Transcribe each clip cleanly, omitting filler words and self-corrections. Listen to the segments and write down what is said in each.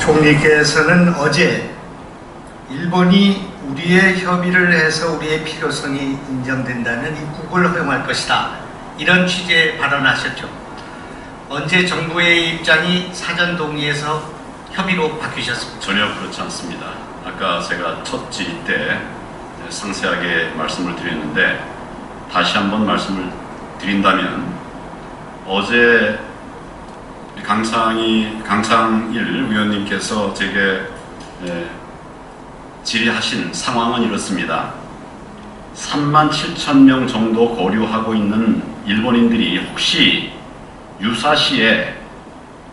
총리께서는 어제 일본이 우리의 협의를 해서 우리의 필요성이 인정된다면 입국을 허용할 것이다, 이런 취지의 발언하셨죠. 언제 정부의 입장이 사전 동의에서 협의로 바뀌셨습니까? 전혀 그렇지 않습니다. 아까 제가 첫 질의 때 상세하게 말씀을 드렸는데 다시 한번 말씀을 드린다면, 어제 강창일 위원님께서 제게 질의하신 상황은 이렇습니다. 37,000명 정도 거류하고 있는 일본인들이 혹시 유사시에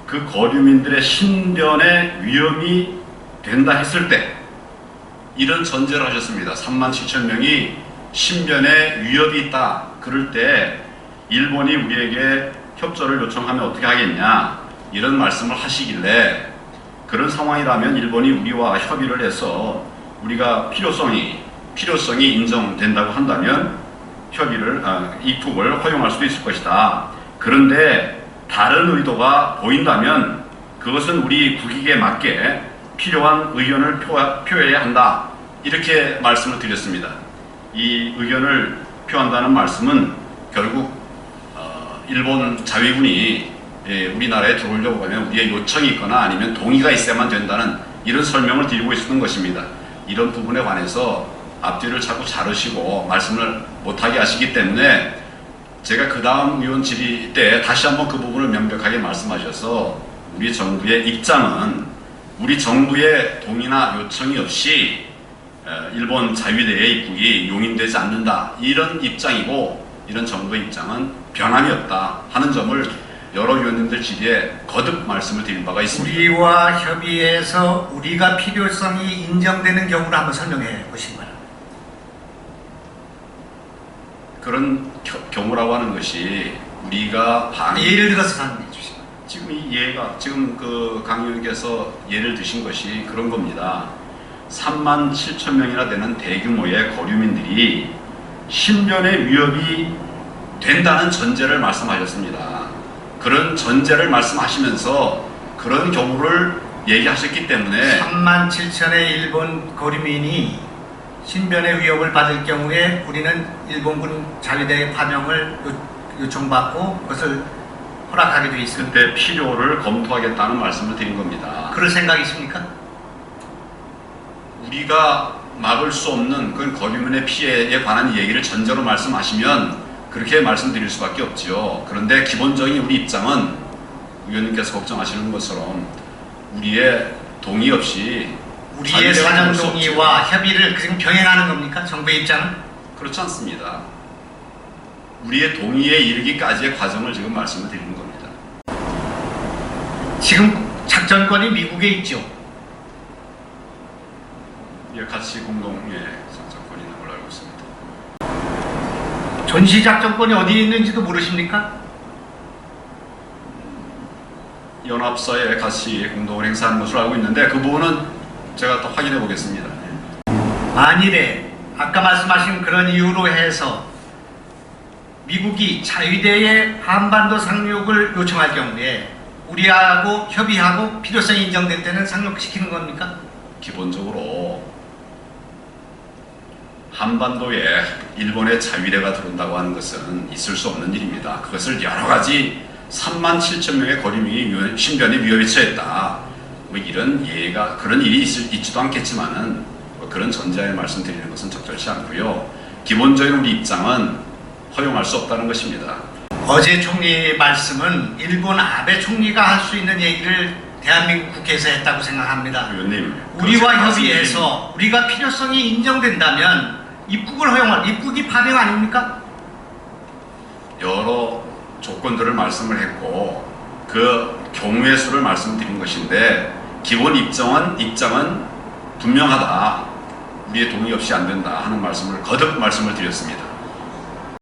그 거류민들의 신변에 위험이 된다 했을 때, 이런 전제를 하셨습니다. 37,000명이 신변에 위협이 있다 그럴 때 일본이 우리에게 협조를 요청하면 어떻게 하겠냐, 이런 말씀을 하시길래, 그런 상황이라면 일본이 우리와 협의를 해서 우리가 필요성이 인정된다고 한다면 입국을 허용할 수도 있을 것이다. 그런데 다른 의도가 보인다면 그것은 우리 국익에 맞게 필요한 의견을 표해야 한다, 이렇게 말씀을 드렸습니다. 이 의견을 표한다는 말씀은 결국 일본 자위군이 우리나라에 들어오려고 하면 우리의 요청이 있거나 아니면 동의가 있어야만 된다는 이런 설명을 드리고 있었던 것입니다. 이런 부분에 관해서 앞뒤를 자꾸 자르시고 말씀을 못하게 하시기 때문에 제가 그 다음 의원 질의 때 다시 한번 그 부분을 명백하게 말씀하셔서, 우리 정부의 입장은 우리 정부의 동의나 요청이 없이 일본 자위대의 입국이 용인되지 않는다, 이런 입장이고, 이런 정부의 입장은 변함이 없다 하는 점을 여러 위원님들 질의에 거듭 말씀을 드린 바가 있습니다. 우리와 협의해서 우리가 필요성이 인정되는 경우를 한번 설명해 보시기 바랍니다. 그런 경우라고 하는 것이 우리가 예를 들어서 설명해 주시죠. 지금 이 예가 지금 강 의원께서 예를 드신 것이 그런 겁니다. 37,000명이나 되는 대규모의 거류민들이 신변의 위협이 된다는 전제를 말씀하셨습니다. 그런 전제를 말씀하시면서 그런 경우를 얘기하셨기 때문에 37,000의 일본 거류민이 신변의 위협을 받을 경우에 우리는 일본군 자위대의 파병을 요청받고 그것을 허락하게 되어 있습니다. 그때 필요를 검토하겠다는 말씀을 드린 겁니다. 그럴 생각이십니까? 우리가 막을 수 없는 그 거류민의 피해에 관한 얘기를 전제로 말씀하시면 그렇게 말씀드릴 수밖에 없지요. 그런데 기본적인 우리 입장은 의원님께서 걱정하시는 것처럼 우리의 동의 없이, 우리의 사전 동의와 협의를 지금 병행하는 겁니까? 정부의 입장은? 그렇지 않습니다. 우리의 동의에 이르기까지의 과정을 지금 말씀을 드리는 겁니다. 지금 작전권이 미국에 있죠. 같이 공동의 작전권이 있는 걸로 알고 있습니다. 전시작전권이 어디에 있는지도 모르십니까? 연합사에 같이 공동을 행사하는 것으로 알고 있는데 그 부분은 제가 또 확인해 보겠습니다. 만일에 아까 말씀하신 그런 이유로 해서 미국이 자위대의 한반도 상륙을 요청할 경우에 우리하고 협의하고 필요성이 인정될 때는 상륙시키는 겁니까? 기본적으로 한반도에 일본의 자위대가 들어온다고 하는 것은 있을 수 없는 일입니다. 그것을 여러 가지 37,000명의 거류민이 신변에 위협에 처했다, 이런 예가, 그런 일이 있지도 않겠지만은 그런 전제하에 말씀드리는 것은 적절치 않고요. 기본적인 우리 입장은 허용할 수 없다는 것입니다. 어제 총리 말씀은 일본 아베 총리가 할 수 있는 얘기를 대한민국 국회에서 했다고 생각합니다. 의원님, 우리와 협의해서 우리가 필요성이 인정된다면 입국이 파병 아닙니까? 여러 조건들을 말씀을 했고 그 경우의 수를 말씀드린 것인데, 기본 입장은 분명하다, 우리의 동의 없이 안 된다 하는 말씀을 거듭 말씀을 드렸습니다.